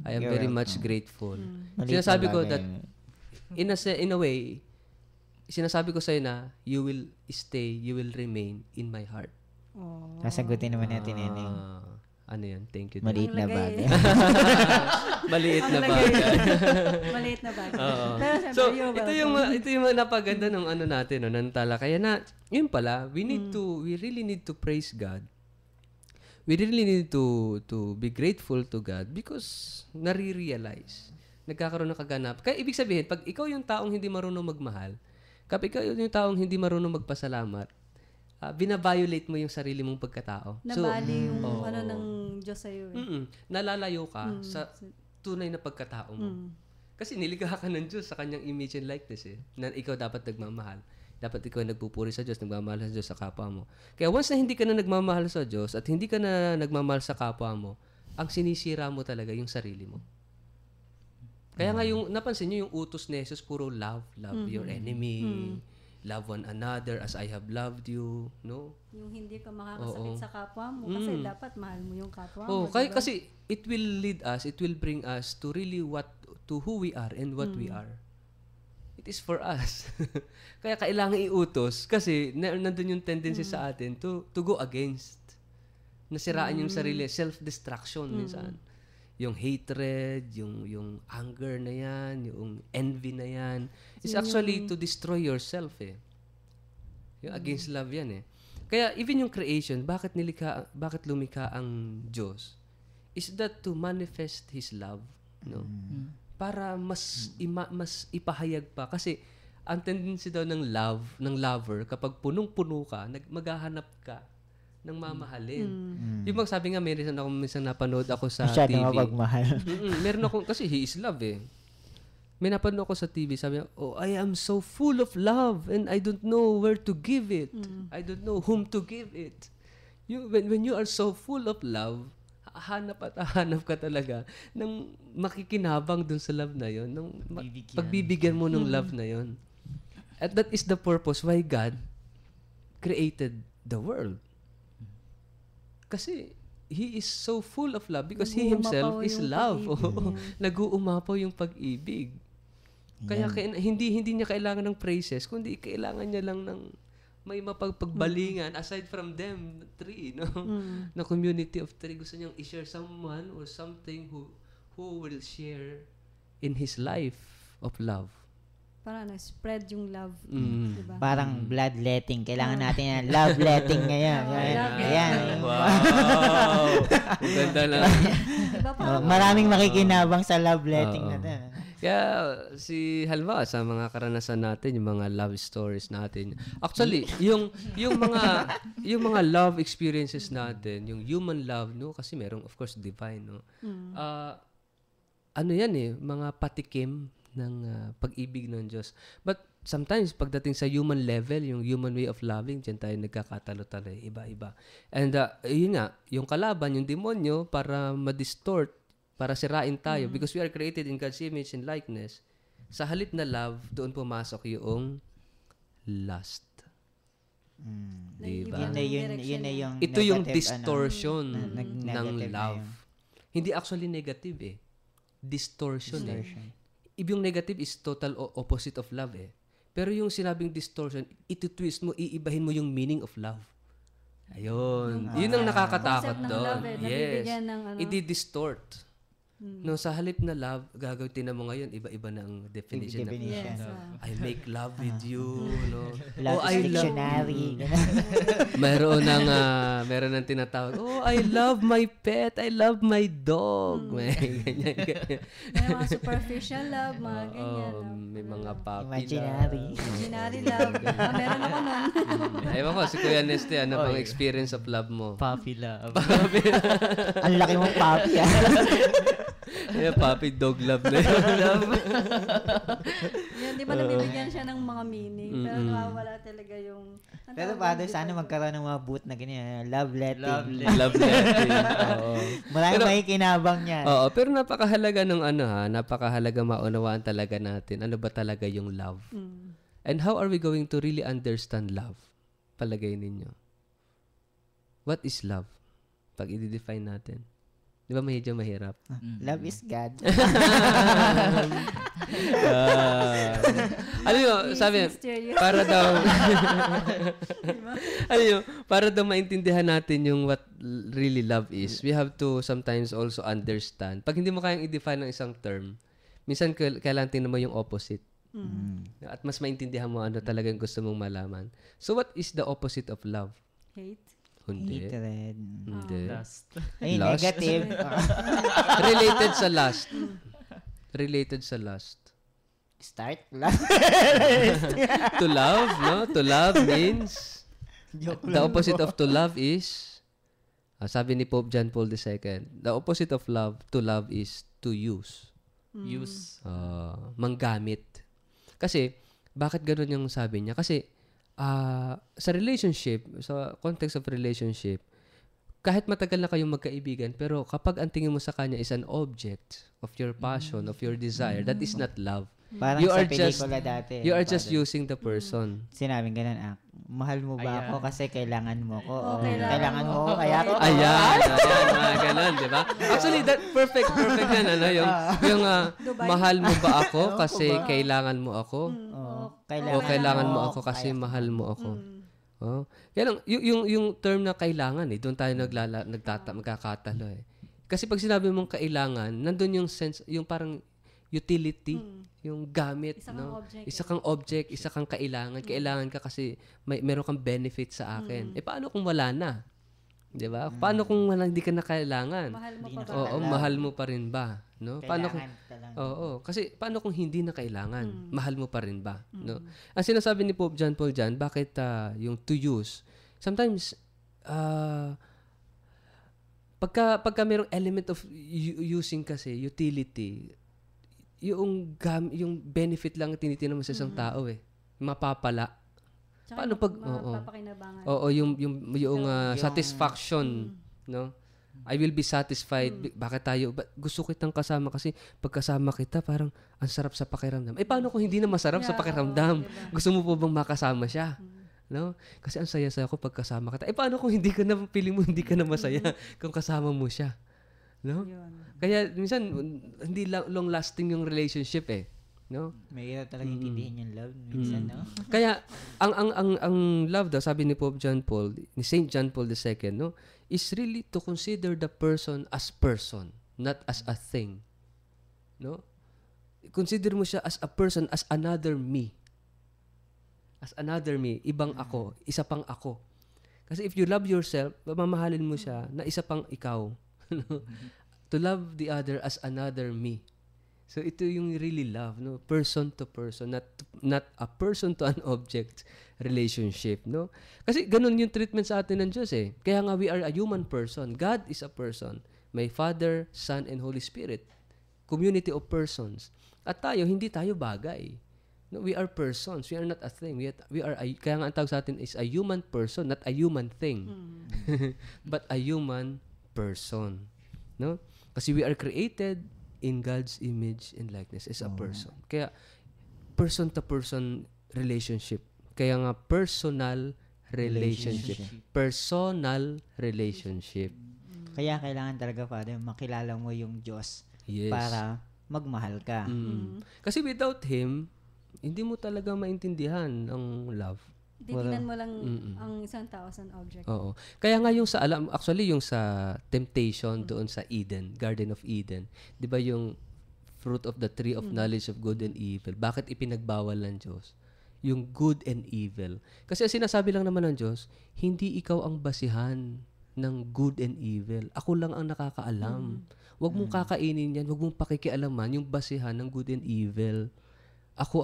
B: I am very much grateful. Sinasabi ko that, in a way, sinasabi ko sa'yo na, you will stay, you will remain in my heart.
D: Sasagutin naman natin yun eh.
B: Ano yan? Thank you.
D: Maliit na bagay.
B: Maliit na bagay.
E: Maliit na bagay.
B: Oo.
E: Pero syempre,
B: So,
E: you're
B: ito yung napaganda ng ano natin, no, ng talakaya na, yun pala, we really need to praise God. We really need to be grateful to God because nare-realize, nagkakaroon ng kaganap. Kaya ibig sabihin, pag ikaw yung taong hindi marunong magmahal, kapag ikaw yung taong hindi marunong magpasalamat, binabiolate mo yung sarili mong pagkatao.
E: Nabali yung ano ng Diyos sa'yo eh.
B: Nalalayo ka sa tunay na pagkatao mo. Kasi nilikha ka ng Diyos sa kanyang image and likeness eh. Na ikaw dapat nagmamahal. Dapat ikaw nagpupuri sa Diyos, nagmamahal sa Diyos sa kapwa mo. Kaya once na hindi ka na nagmamahal sa Diyos at hindi ka na nagmamahal sa kapwa mo, ang sinisira mo talaga yung sarili mo. Kaya nga yung, napansin nyo yung utos ni Jesus, puro love. Love your enemy. Love one another as I have loved you. No?
E: Yung hindi ka makakasakit sa kapwa mo kasi dapat mahal mo yung kapwa mo.
B: Kasi it will lead us, it will bring us to really to who we are and what we are. It is for us. Kaya kailangan iutos kasi nandun yung tendency sa atin to go against. Nasiraan yung sarili, self-destruction minsan. Yung hatred, yung anger na yan, yung envy na yan. It's actually to destroy yourself eh. Yung against love yan eh. Kaya even yung creation, bakit lumikha ang Diyos? Is that to manifest His love, no? Para mas ipahayag pa kasi ang tendency daw ng lover, kapag punong-puno ka, maghahanap ka ng mamahalin. Yung sabi nga, minsan napanood ako sa
D: Masyado
B: TV.
D: mapagmahal.
B: Meron ako, kasi he is love eh. May napanood ako sa TV, sabi niya, oh, I am so full of love and I don't know where to give it. I don't know whom to give it. When you are so full of love, hanap ka talaga ng makikinabang dun sa love na yon, pagbibigyan mo ng love na yon. At that is the purpose why God created the world. Kasi He is so full of love because He Himself is love. Nag-uumapaw yung pag-ibig. Kaya hindi niya kailangan ng praises, kundi kailangan niya lang ng may mapagpagbalingan aside from them three, no? Na community of three. Gusto niyang i-share someone or something who will share in his life of love.
E: Para spread yung love. Diba?
D: Parang bloodletting. Kailangan natin yan. Love-letting ngayon. Ayan.
B: Wow! Ganda na.
E: Diba parang
D: Maraming makikinabang sa love-letting natin.
B: Kaya halimbawa sa mga karanasan natin, yung mga love stories natin. Actually, yung mga love experiences natin, yung human love, no, kasi merong of course divine, no. Ano yan mga patikim ng pag-ibig ng Diyos. But sometimes pagdating sa human level, yung human way of loving, diyan tayo nagkakatalo-talo, iba-iba. And yun nga, yung kalaban, yung demonyo, para ma-distort, para sirain tayo, because we are created in God's image and likeness. Sa halip na love, doon pumasok yung lust. Diba?
D: Yun na yung
B: Ito yung
D: negative,
B: distortion ng
D: negative
B: love. Hindi actually negative Distortion. Yung negative is total opposite of love Pero yung sinabing distortion, iti-twist mo, iibahin mo yung meaning of love. Ayun. Yun ang nakakatakot
E: concept ng
B: doon.
E: love
B: Yes.
E: nabibigyan ng
B: Idi-distort. No, sa halip na love, gagawin mo ngayon, iba-iba na ang definition.
D: Definition.
E: Yes.
B: I make love with you, no?
D: Love is dictionary.
B: Meron ng tinatawag, I love my pet, I love my dog. May ganyan.
E: May mga superficial love, mga ganyan.
B: May mga puppy
D: Imaginary.
E: Imaginary love. Meron ako nun.
B: Ewan ko, si Kuya Nesty, ano bang experience of love mo?
F: Puppy love.
D: Ang laki mong papi.
B: Puppy dog love na yun.
E: Yan, di ba nabibigyan siya ng mga meaning, pero nawawala talaga yung...
D: Pero Father, sana magkaroon ng mga boot na ganyan. Love-letting.
B: Love letting. Oo.
D: Maraming makikinabang niyan.
B: Oo, pero napakahalaga ng napakahalaga maunawaan talaga natin. Ano ba talaga yung love? And how are we going to really understand love? Palagay ninyo. What is love? Pag i-define natin. Di ba medyo mahirap?
D: Love is God.
B: Ano yun, sabi, para daw, para daw maintindihan natin yung what really love is, we have to sometimes also understand. Pag hindi mo kayang i-define ng isang term, minsan kailangan tingnan mo yung opposite. At mas maintindihan mo ano talaga yung gusto mong malaman. So what is the opposite of love?
E: Hate.
B: Hindi.
D: Hatred.
B: Hindi.
F: Lust.
D: Ay,
B: Lust?
D: negative.
B: Related sa lust. Related sa lust.
D: Start lang.
B: To love, no? To love means, the opposite of to love is, sabi ni Pope John Paul II, the opposite of love, to love is to use.
F: Use.
B: Manggamit. Kasi, bakit ganun yung sabi niya? Kasi, sa relationship, sa context of relationship, kahit matagal na kayong magkaibigan, pero kapag ang tingin mo sa kanya is an object of your passion, of your desire, that is not love.
D: Parang
B: You
D: sa
B: are just-
D: pelikula dati.
B: You are just
D: Father.
B: using the person.
D: Sinabing ganun, mahal mo ba ako kasi kailangan mo ko? O
E: kailangan
D: kailangan mo ko kaya ako?
B: Ayan, mga ganun, di ba? Actually, that perfect yan, yung mahal mo ba ako kasi kailangan mo ako? O kailangan mo ako kasi mahal mo ako? Oh. Kaya lang, yung term na kailangan, doon tayo magkakatalo Kasi pag sinabi mong kailangan, nandun yung sense, yung parang utility, yung gamit,
E: Isa kang
B: no?
E: object,
B: Isa kang object, isa kang kailangan. Kailangan ka kasi meron kang benefit sa akin. Paano kung wala na? 'Di ba? Paano kung hindi ka na kailangan?
E: Mahal mo
D: Hindi
E: pa
D: na
E: ba?
B: Oo,
D: Alam.
B: mahal mo pa rin ba? No? Paano kung
D: Kailangan ka lang.
B: Oo, kasi paano kung hindi na kailangan? Mahal mo pa rin ba? No? Ang sinasabi ni Pope John Paul diyan, bakit yung to use? Sometimes pagka mayroong element of using kasi utility, yung benefit lang tinitingnan mo sa isang tao mapapala.
E: Tsaka
B: Paano pag
E: mapapakinabangan.
B: Oo, yung satisfaction, no? I will be satisfied. Bakit tayo? Gusto kitang kasama kasi pagkasama kita parang ang sarap sa pakiramdam. Paano kung hindi na masarap sa
E: Yeah,
B: pakiramdam?
E: oo, diba?
B: Gusto mo po bang makasama siya? No? Kasi ang saya-saya ko pagkasama kita. Paano kung hindi ka na feeling mo hindi ka na masaya kung kasama mo siya? No?
E: Yun.
B: Kaya minsan hindi long lasting yung relationship no?
D: Mahirap talaga intindihin yung love minsan, no?
B: Kaya ang love daw, sabi ni Pope John Paul, ni Saint John Paul II, no, is really to consider the person, not as a thing. No? Consider mo siya as a person, as another me. As another me, ibang ako, isa pang ako. Kasi if you love yourself, mamahalin mo siya na isa pang ikaw. To love the other as another me. So ito yung really love, no? Person to person, not a person to an object relationship, no? Kasi ganun yung treatment sa atin ng Diyos Kaya nga we are a human person. God is a person. May Father, Son, and Holy Spirit. Community of persons. At hindi tayo bagay. No, we are persons. We are not a thing. Kaya nga ang tawag sa atin is a human person, not a human thing. But a human person. No? Kasi we are created in God's image and likeness as a person. Kaya, person-to-person relationship. Kaya nga, personal relationship. Personal relationship.
D: Kaya kailangan talaga, Father, makilala mo yung Diyos
B: Yes.
D: para magmahal ka.
B: Kasi without Him, hindi mo talaga maintindihan ang love.
E: Titignan mo lang ang isang tao as an object.
B: Oo. Kaya nga yung actually yung sa temptation doon sa Eden, Garden of Eden, 'di ba yung fruit of the tree of knowledge of good and evil? Bakit ipinagbawal ng Diyos? Yung good and evil. Kasi sinasabi lang naman ng Diyos, hindi ikaw ang basihan ng good and evil. Ako lang ang nakakaalam. Huwag mong kakainin yan, huwag mong pakikialaman yung basihan ng good and evil.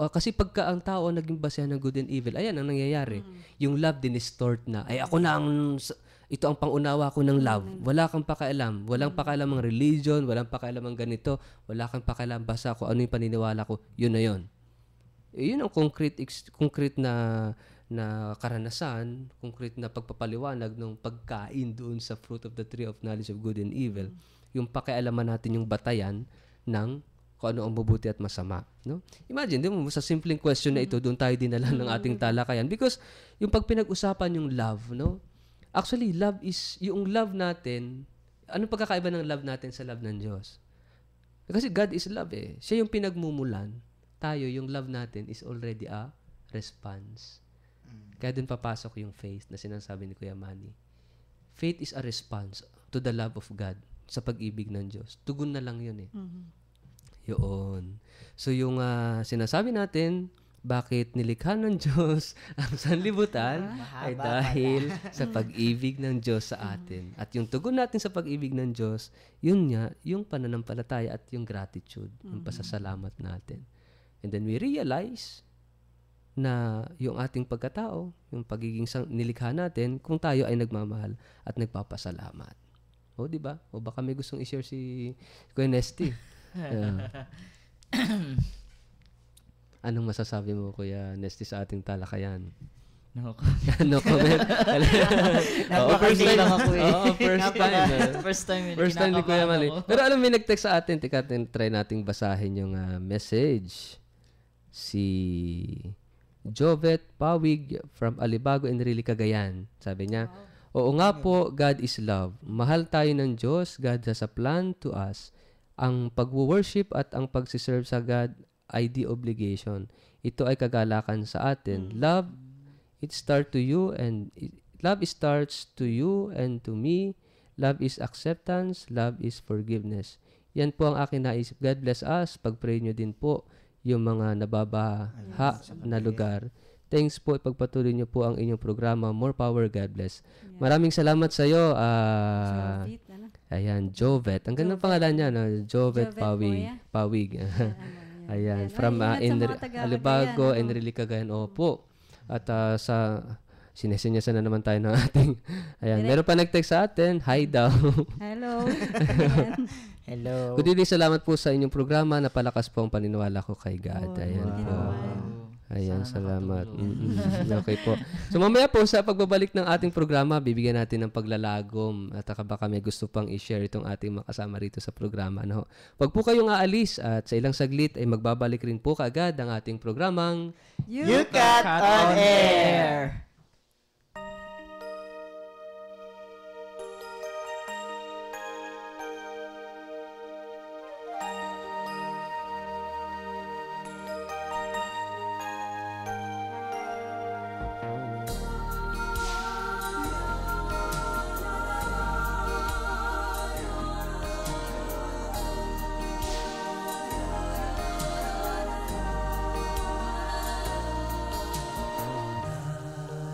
B: Kasi pagka ang tao naging basehan ng good and evil, ayan ang nangyayari. Yung love dinistort na. Ako na ito ang pangunawa ko ng love. Wala kang pakialam. Walang pakialam ang religion, walang pakialam ang ganito, wala kang pakialam basta kung ano yung paniniwala ko, yun na yun. Yun ang concrete na karanasan, concrete na pagpapaliwanag ng pagkain doon sa fruit of the tree of knowledge of good and evil. Yung pakialaman natin yung batayan ng kung ano ang mabuti at masama, no? Imagine, di mo, sa simpleng question na ito, doon tayo dinala ng ating talakayan. Because, yung pag pinag-usapan yung love, no? Actually, love is, yung love natin, anong pagkakaiba ng love natin sa love ng Diyos? Kasi God is love Siya yung pinagmumulan. Tayo, yung love natin is already a response. Kaya doon papasok yung faith na sinasabi ni Kuya Manny. Faith is a response to the love of God sa pag-ibig ng Diyos. Tugon na lang yun Yun. So yung sinasabi natin, bakit nilikha ng Diyos ang sanlibutan ay dahil sa pag-ibig ng Diyos sa atin. At yung tugon natin sa pag-ibig ng Diyos, yun nga, yung pananampalataya at yung gratitude, yung pasasalamat natin. And then we realize na yung ating pagkatao, yung pagiging nilikha natin, kung tayo ay nagmamahal at nagpapasalamat. O, di ba? O baka may gustong i-share si Kuya Nesty. Anong masasabi mo, Kuya Nesty, sa ating talakayan?
F: No.
B: No comment.
D: First time lang ako
B: First time ni Kuya Manny. Pero alam, may nag-text sa atin. Try nating basahin yung message. Si Jovet Pawig from Alibago, Enrile, Cagayan. Sabi niya, oo nga po, God is love. Mahal tayo ng Diyos. God has a plan to us. Ang pag-worship at ang pag-serve sa God ay the obligation. Ito ay kagalakan sa atin. Love, it starts to you and love starts to you and to me. Love is acceptance. Love is forgiveness. Yan po ang aking naisip. God bless us. Pag-pray nyo din po yung mga nababaha na lugar. Thanks po. Ipagpatuloy niyo po ang inyong programa. More power. God bless. Maraming salamat sa iyo.
E: Jovit, ano?
B: Ayan, Jovet. Ang ganda ng pangalan niya, no? Jovet
E: Jovet
B: Pawig.
E: Poya.
B: Pawig. Ayan, from
E: Ay, ingat sa mga taga
B: Alibago,
E: Cagayan, ano?
B: Enrile Cagayan. Opo. At sa sinesenyasan na naman tayo ng ating ayan, meron pa nag-text sa atin. Hi daw.
E: Hello.
D: Hello.
B: Good evening, salamat po sa inyong programa. Napalakas po ang paniniwala ko kay God.
E: Oh,
B: Ayan
E: buti
B: po.
E: naman.
B: Ayan,
F: Sana
B: salamat.
F: nakatulong.
B: Okay po. So mamaya po sa pagbabalik ng ating programa, bibigyan natin ng paglalagom at baka may gusto pang i-share itong ating mga kasama rito sa programa. No? Huwag po kayong aalis at sa ilang saglit ay magbabalik rin po kaagad ang ating programang
D: Yukat on Air!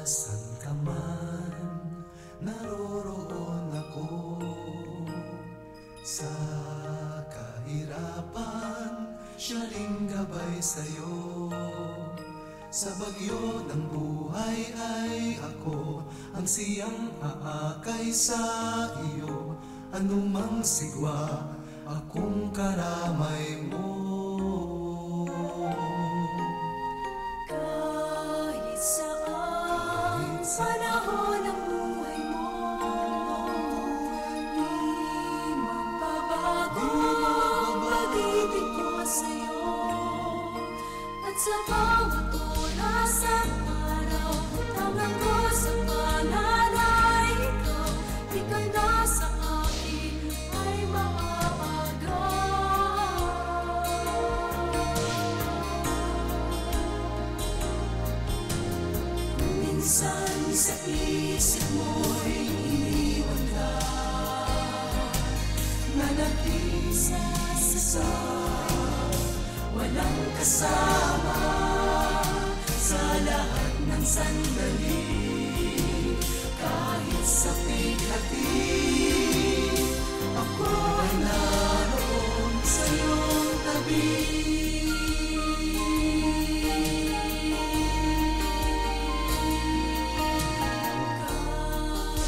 C: Saan ka man, naroroon ako. Sa kahirapan, siya ring gabay sa'yo. Sa bagyo ng buhay ay ako ang siyang aakay sa iyo. Anumang sigwa, akong karamay mo.
G: Kahit saan panahon ng buhay mo, di magbabago ang pag-ibig ko sa'yo. At sa bawat oras at araw, hanggang ko sa pananay ikaw, ika'y nasa akin ay maaagaw. Minsan sa isip mo'y iniwan ka na nag-isa sa walang kasama sa lahat ng sandali. Kahit sa pighati, ako ay naroon sa iyong tabi.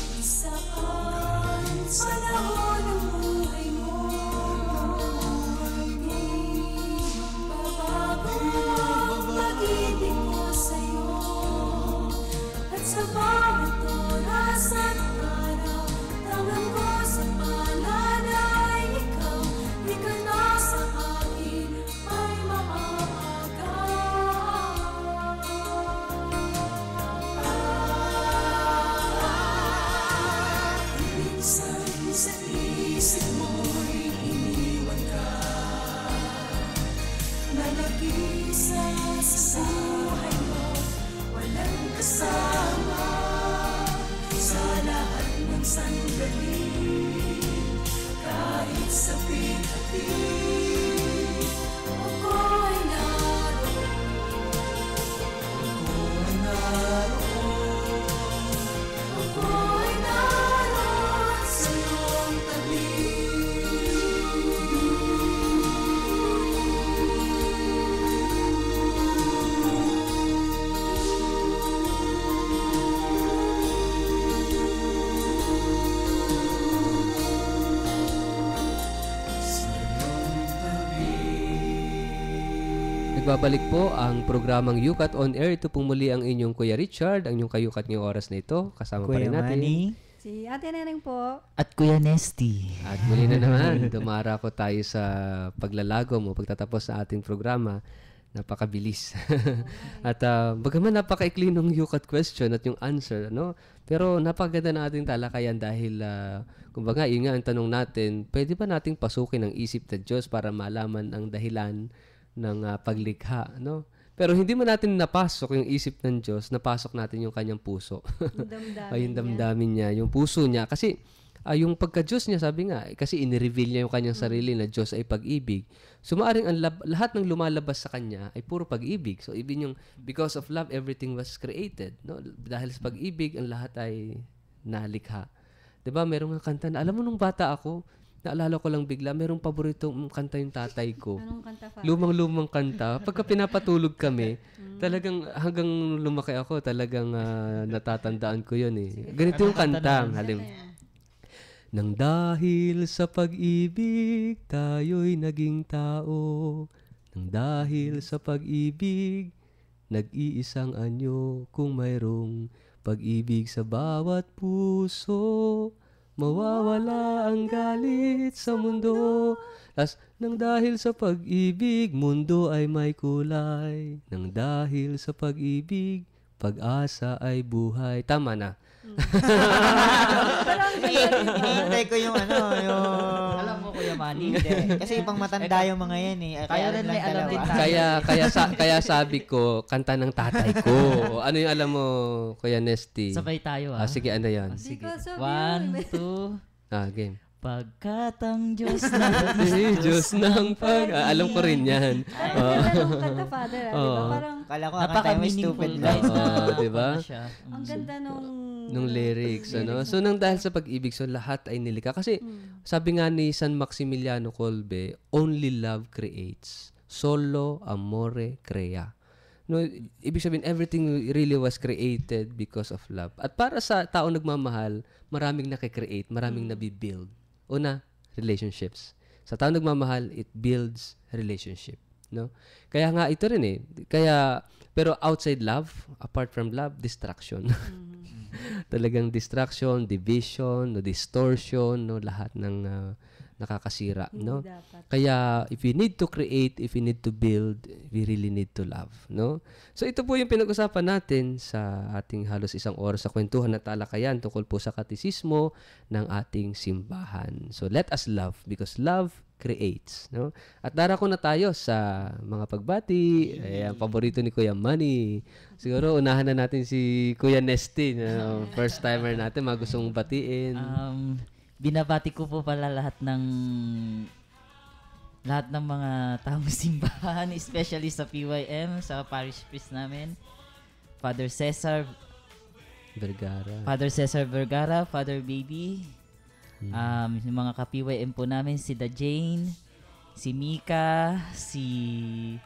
G: Kahit saan panahon ng buhay mo, di magbabago ang pag-ibig ko sa'yo. At sa bawat oras at araw, tangang ko sa pananay ikaw, ika'y nasa akin ay maaagaw. Minsan sa isip mo'y iniwan ka na nag-isa sa buhay mo, walang kasama sa lahat ng sandali. Kahit sa pighati, ako ay naroon. Ako ay naroon. Ako ay naroon sa iyong tabi.
B: Nagbabalik po ang programang Yukat on Air. Ito pong muli ang inyong Kuya Richard, ang inyong kayukat ngayong oras na ito. Kasama pa
D: Kuya
B: rin natin.
D: Manny.
E: Si Ate Neneng po.
F: At Kuya Nesty.
B: At muli na naman, dumarako tayo sa paglalagom o pagtatapos sa ating programa. Napakabilis. At bagaman napakaikli nung yukat question at yung answer, no? Pero napakaganda na ating talakayan dahil, kumbaga, yun nga ang tanong natin, pwede ba nating pasukin ang isip ng Diyos para malaman ang dahilan ng paglikha, no? Pero hindi mo natin napasok yung isip ng Diyos, napasok natin yung kanyang puso.
E: Yung damdamin
B: Ay, yung
E: niya.
B: damdamin niya, yung puso niya. Kasi yung pagka-Diyos niya, sabi nga, kasi inireveal niya yung kanyang sarili na Diyos ay pag-ibig. So, maaring lahat ng lumalabas sa kanya ay puro pag-ibig. So, even yung, because of love, everything was created. No? Dahil sa pag-ibig, ang lahat ay nalikha. Diba? Merong kanta na, alam mo, nung bata ako, naalala ko lang bigla, merong paboritong kanta yung tatay ko.
E: Anong kanta, Father?
B: Lumang-lumang kanta. Pagka pinapatulog kami, talagang hanggang lumaki ako, talagang natatandaan ko yun eh. Ganito yung kanta. Halim. Nang dahil sa pag-ibig, tayo'y naging tao. Nang dahil sa pag-ibig, nag-iisang anyo. Kung mayroong pag-ibig sa bawat puso, mawawala ang galit sa mundo. Nang dahil sa pag-ibig, mundo ay may kulay. Nang dahil sa pag-ibig, pag-asa ay buhay. Tama na.
D: Hinihintay ko yung
F: Alam mo, Kuya Manny.
D: Hindi. Kasi pang matanda yung mga yan eh.
F: Tayo rin may alam din tayo.
B: Kaya sabi ko, kanta ng tatay ko. Ano yung alam mo, Kuya Nesty?
F: Sabay tayo
B: Sige, ano yan?
F: Sige.
E: Because of
F: 1, 2.
B: Game.
F: Pagkat ang Diyos na
B: Diyos ng alam ko rin yan.
E: Ang ganda nung kanta, Father. Di ba? Parang,
D: Kala ko ang kanta mo stupid
F: guys.
D: lang.
B: Diba?
E: ang ganda
B: Nung lyrics, ano? So, nang dahil sa pag-ibig, so lahat ay nilikha. Kasi, sabi nga ni San Maximiliano Kolbe, only love creates. Solo amore crea. No, ibig sabihin, everything really was created because of love. At para sa tao nagmamahal, maraming nakikreate, maraming nabibuild. Una, relationships. Sa tao nagmamahal, it builds relationship. No? Kaya nga ito rin eh. Pero outside love, apart from love, distraction. Talagang distraction, division, no, distortion, no, lahat ng nakakasira, no? Kaya if we need to create, if we need to build, we really need to love, no? So ito po yung pinag-usapan natin sa ating halos isang oras sa kwentuhan at talakayan tungkol po sa katisismo ng ating simbahan. So let us love because love creates, no? At darako na tayo sa mga pagbati. Ayan, paborito ni Kuya Manny. Siguro unahan na natin si Kuya Nesty, no? First timer natin, mga gustong batiin.
F: Binabati ko po pala lahat ng mga taong simbahan, especially sa PYM, sa parish priest namin. Father Cesar Vergara, Father Baby. Yung mga ka-PYM po namin, si Da Jane, si Mika, si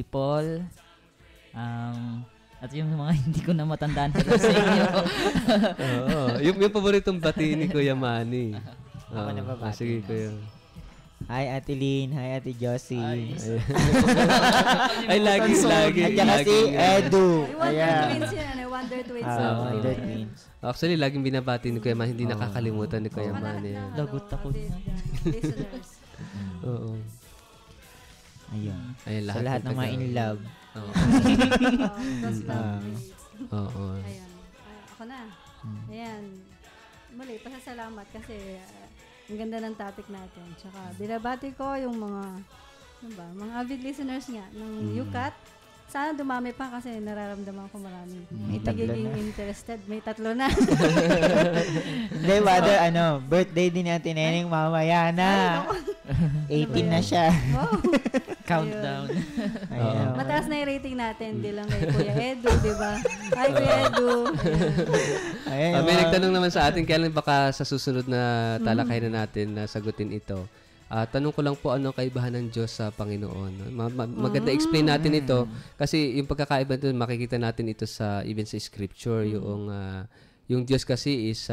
F: Paul, at yung mga hindi ko na matandaan pero sa inyo.
B: Oo. Yung paboritong bati ni Kuya Manny.
D: Ako na babati.
B: Sige, Kuya.
D: Hi, Ate Lynn. Hi, Ate Josie.
B: Ay, lagi.
D: At saka si Edu.
E: Wonder Twins yan. Wonder Twins.
D: Wonder Twins.
B: Actually, laging binabati ni Kuya Manny. Hindi nakakalimutan ni Kuya Manny.
F: Lagot ako.
E: Listeners.
B: Oo.
D: Ayun.
B: Ayun,
D: Sa lahat ng mga in love.
B: Oo.
E: Those love.
B: Oo.
E: Ayan. Ako na. Ayan. Muli, pasasalamat kasi ang ganda ng topic natin. Tsaka, binabati ko yung mga avid listeners nga ng UCAT. Sana dumami pa kasi nararamdaman ko marami.
D: May tatlo
E: nagiging
D: na.
E: interested. May 3 na.
D: Hindi, Father, birthday din natin Neneng mamaya na. 18 na siya.
E: Wow.
F: Countdown.
D: Ayun.
E: Mataas na yung rating natin. Hindi lang kay Kuya Edu, di ba? Hi, Kuya Edu.
D: Ayun.
B: May nagtanong naman sa atin, kailan baka sa susunod na talakayan na natin na sagutin ito. Tanong ko lang po anong kaibahan ng Diyos sa Panginoon. Maganda explain natin ito kasi yung pagkakaiba nito makikita natin ito sa even sa scripture yung Diyos kasi is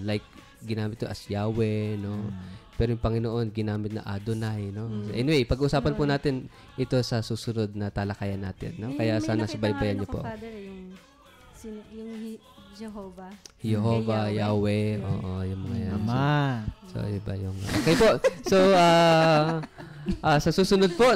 B: like ginamit ito as Yahweh, no? Pero yung Panginoon ginamit na Adonai, no? Anyway, pag-usapan po natin ito sa susunod na talakayan natin, no? Kaya sana subaybayan niyo po.
E: Father, yung Jehovah.
B: Jehovah,
E: Kay
B: Yahweh, oo, yung mga yan.
D: Ama.
B: So, iba yung... Okay po. So, sa susunod po,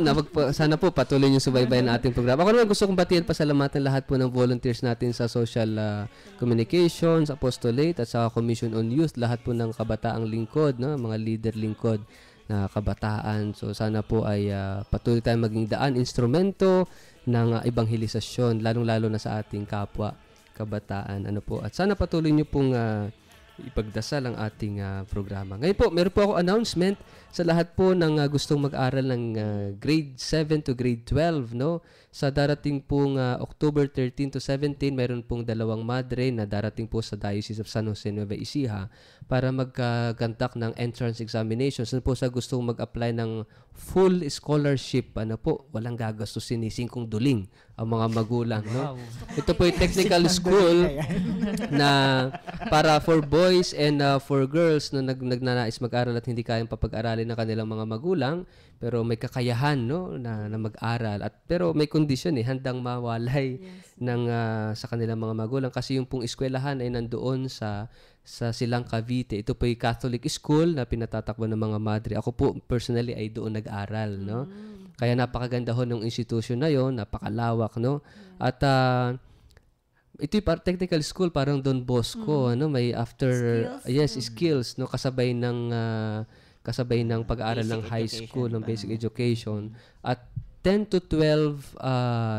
B: sana po patuloy yung subaybayan ng ating programa. Ako naman gusto kong batiin, pasalamatan lahat po ng volunteers natin sa social communications, apostolate, at sa Commission on Youth, lahat po ng kabataang lingkod, no? Mga leader lingkod na kabataan. So, sana po ay patuloy tayong maging daan, instrumento ng ebanghelisasyon, lalong-lalo na sa ating kapwa kabataan. At sana patuloy niyo pong ipagdasal ang ating programa. Ngayon po, meron po ako announcement sa lahat po ng gustong mag-aral ng grade 7 to grade 12, no? Sa darating pong October 13 to 17, meron pong 2 madre na darating po sa Diocese of San Jose Nueva Ecija para mag-conduct ng entrance examinations. Ano po sa gustong mag-apply ng full scholarship, ano po, walang gagastusin ni singkong duling ang mga magulang, no? Ito po yung technical school na para for boys and for girls na nagnanais mag-aral at hindi kayang papag-aralin ng kanilang mga magulang, pero may kakayahan, no, na mag-aral, at pero may kondisyon, handang mawalay ng sa kanilang mga magulang kasi yung pong eskwelahan ay nandoon sa Silang Cavite. Ito po yung Catholic school na pinatatakbo ng mga madre. Ako po personally ay doon nag-aral, no. Kaya napakaganda ho ng institution na yon, napakalawak, no. At ito yung technical school, parang Don Bosco, ano, may after skills, no, kasabay ng pag-aaral ng high school, ng basic education, at 10 to 12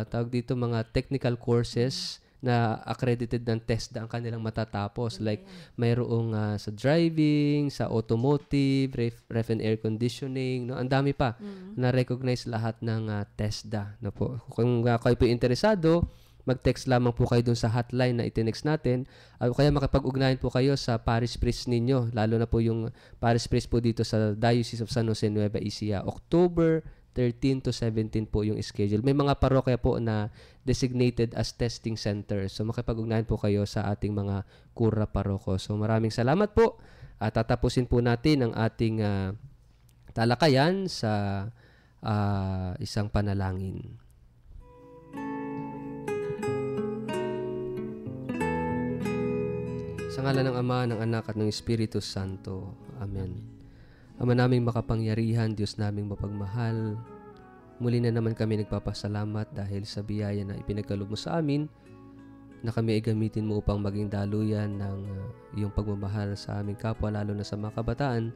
B: tawag dito mga technical courses na accredited ng TESDA ang kanilang matatapos, like mayroong sa driving, sa automotive, ref and air conditioning, no, ang dami pa na recognize lahat ng TESDA, no po. Kung kayo po interesado, mag-text lamang po kayo dun sa hotline na itinext natin, o kaya makipag-ugnayan po kayo sa parish priest ninyo, lalo na po yung parish priest po dito sa Diocese of San Jose Nueva Ecija. October 13 to 17 po yung schedule. May mga parokya po na designated as testing center. So makipag-ugnayan po kayo sa ating mga kura paroko. So maraming salamat po. At tatapusin po natin ang ating talakayan sa isang panalangin. Sa ngalan ng Ama, ng Anak, at ng Espiritu Santo. Amen. Ama naming makapangyarihan, Diyos naming mapagmahal, muli na naman kami nagpapasalamat dahil sa biyaya na ipinagkaloob mo sa amin na kami ay gamitin mo upang maging daluyan ng iyong pagmamahal sa aming kapwa, lalo na sa mga kabataan,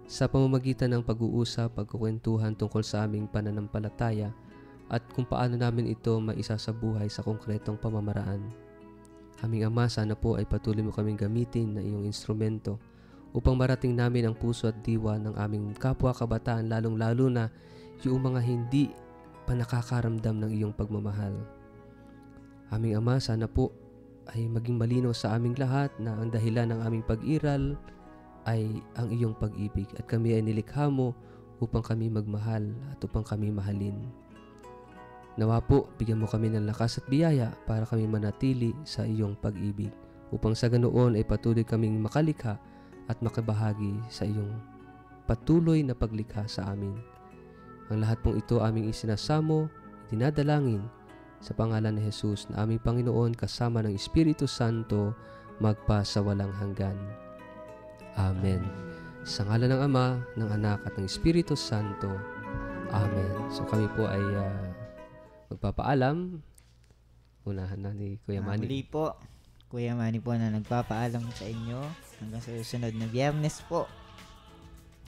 B: sa pamamagitan ng pag-uusap, pagkukwentuhan tungkol sa aming pananampalataya at kung paano namin ito maisa sa buhay sa konkretong pamamaraan. Aming Ama, sana po ay patuloy mo kaming gamitin na iyong instrumento upang marating namin ang puso at diwa ng aming kapwa kabataan, lalong-lalo na yung mga hindi pa nakakaramdam ng iyong pagmamahal. Aming Ama, sana po ay maging malinaw sa aming lahat na ang dahilan ng aming pag-iral ay ang iyong pag-ibig at kami ay nilikha mo upang kami magmahal at upang kami mahalin. Nawa po, bigyan mo kami ng lakas at biyaya para kami manatili sa iyong pag-ibig upang sa ganoon ay patuloy kaming makalikha at makabahagi sa iyong patuloy na paglikha sa amin. Ang lahat pong ito aming isinasamo, dinadalangin sa pangalan ni Jesus na aming Panginoon kasama ng Espiritu Santo magpa sa walang hanggan. Amen. Sa ngalan ng Ama, ng Anak, at ng Espiritu Santo. Amen. So kami po ay magpapaalam. Unahan na ni Kuya Manny.
D: Muli po, Kuya Manny po na nagpapaalam sa inyo hanggang sa susunod na Biyernes po.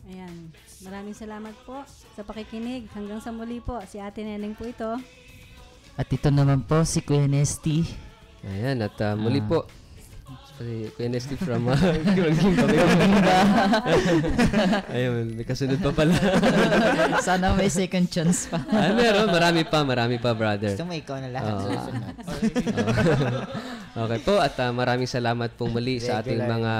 E: Ayan. Maraming salamat po sa pakikinig. Hanggang sa muli po. Si Ate Neneng po ito.
F: At ito naman po si Kuya Nesty.
B: Ayan, at muli po. Si Kuya Nesty from Ayun, may kasunod pa pala.
F: Sana may second chance pa.
B: Ay, meron. Marami pa, brother.
D: Gusto mo ikaw na lahat susunod.
B: Okay po, at maraming salamat po muli sa ating mga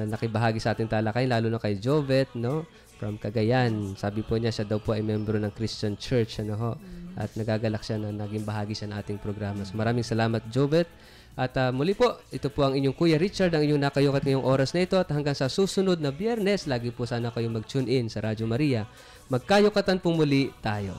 B: nakibahagi sa ating talakay, lalo na kay Jovet, no? From Cagayan. Sabi po niya, siya daw po ay membro ng Christian Church, ano ho? At nagagalak siya na naging bahagi siya ng ating programa. So, maraming salamat, Jovet. At muli po, ito po ang inyong Kuya Richard, ang inyong nakayukat ngayong oras na ito. At hanggang sa susunod na Biyernes, lagi po sana kayong mag-tune in sa Radyo Maria. Magkayukatan po muli tayo.